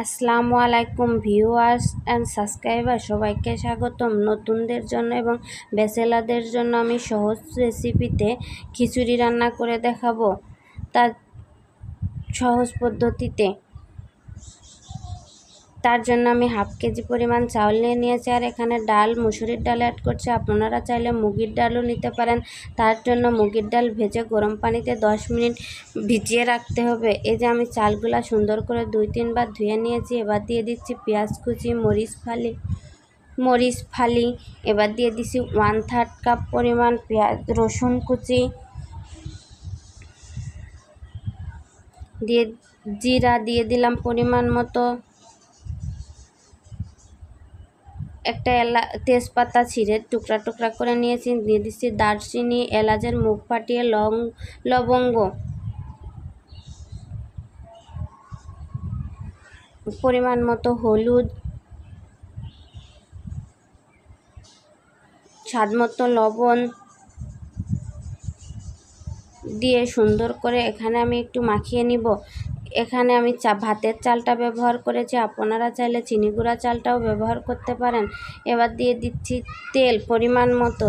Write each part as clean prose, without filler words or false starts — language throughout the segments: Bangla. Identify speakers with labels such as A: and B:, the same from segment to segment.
A: আসসালামু আলাইকুম ভিউয়ার্স অ্যান্ড সাবস্ক্রাইবার, সবাইকে স্বাগতম। নতুনদের জন্য এবং ব্যাচেলারদের জন্য আমি সহজ রেসিপিতে খিচুড়ি রান্না করে দেখাবো, তার সহজ পদ্ধতিতে। তার জন্য আমি হাফ কেজি পরিমাণ চাউল নিয়েছি, আর এখানে ডাল, মুসুরির ডাল অ্যাড করছি। আপনারা চাইলে মুগের ডালও নিতে পারেন। তার জন্য মুগের ডাল ভেজে গরম পানিতে 10 মিনিট ভিজিয়ে রাখতে হবে। এই যে আমি চালগুলা সুন্দর করে 2-3 বার ধুয়ে নিয়েছি। এবার দিয়ে দিচ্ছি পেঁয়াজ কুচি, মরিচ ফালি। এবার দিয়ে দিচ্ছি 1/3 কাপ পরিমাণ রসুন কুচি, দিয়ে জিরা দিয়ে দিলাম পরিমাণ মতো, একটা তেজপাতা ছিঁড়ে টুকরা টুকরা করে নিয়েছি, দিয়ে দিচ্ছি দারচিনি, এলাচের মুখ ফাটিয়ে লবঙ্গ, পরিমাণ মতো হলুদ, স্বাদ মতো লবণ দিয়ে সুন্দর করে এখানে আমি একটু মাখিয়ে নিব। এখানে আমি ভাতের চালটা ব্যবহার করেছি, আপনারা চাইলে চিনি গুঁড়া চালটাও ব্যবহার করতে পারেন। এবার দিয়ে দিচ্ছি তেল পরিমাণ মতো,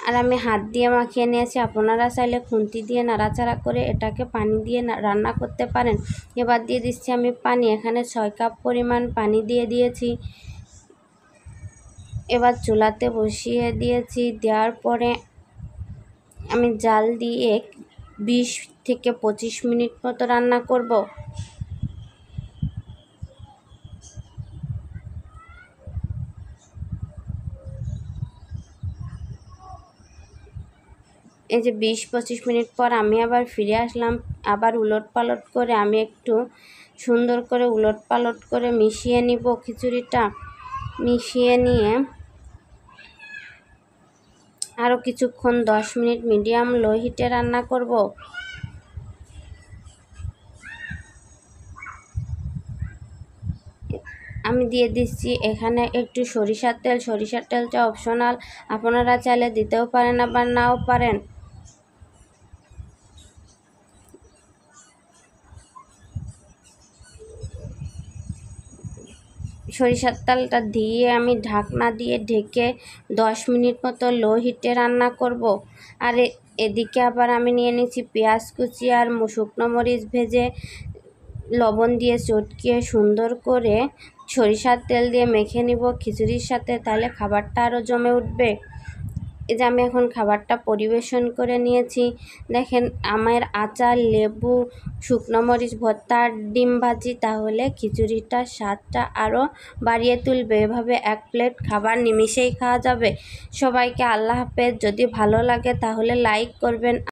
A: আর আমি হাত দিয়ে মাখিয়ে নিয়েছি। আপনারা চাইলে খুন্তি দিয়ে নাড়াচাড়া করে এটাকে পানি দিয়ে রান্না করতে পারেন। এবার দিয়ে দিচ্ছি আমি পানি, এখানে 6 কাপ পরিমাণ পানি দিয়ে দিয়েছি। এবার চুলাতে বসিয়ে দিয়েছি। দেওয়ার পরে আমি জাল দিয়ে 20 থেকে 25 মিনিট মতো রান্না করব। এই যে 20-25 মিনিট পর আমি আবার ফিরে আসলাম। আবার উলট পালট করে আমি একটু সুন্দর করে উলট পালট করে মিশিয়ে নিব। খিচুড়িটা মিশিয়ে নিয়ে আরও কিছুক্ষণ 10 মিনিট মিডিয়াম লো হিটে রান্না করব। আমি দিয়ে দিচ্ছি এখানে একটু সরিষার তেলটা অপশনাল, আপনারা চাইলে দিতেও পারেন আবার নাও পারেন। সরিষার তেলটা দিয়ে আমি ঢাকনা দিয়ে ঢেকে 10 মিনিট মতো লো হিটে রান্না করব। আর এদিকে আবার আমি নিয়ে নিচ্ছি পেঁয়াজ কুচি আর শুকনো মরিচ ভেজে লবণ দিয়ে চটকিয়ে সুন্দর করে সরিষার তেল দিয়ে মেখে নিব খিচুড়ির সাথে, তাহলে খাবারটা আরও জমে উঠবে। এই যে আমি এখন খাবারটা পরিবেশন করে নিয়েছি। দেখেন আমার আচার, লেবু, শুকনো মরিচ ভর্তা, ডিম ভাজি, তাহলে খিচুড়িটার স্বাদটা আরও বাড়িয়ে তুলবে। এভাবে 1 প্লেট খাবার নিমিষেই খাওয়া যাবে। সবাইকে আল্লাহ হাফেজ। যদি ভালো লাগে তাহলে লাইক করবেন।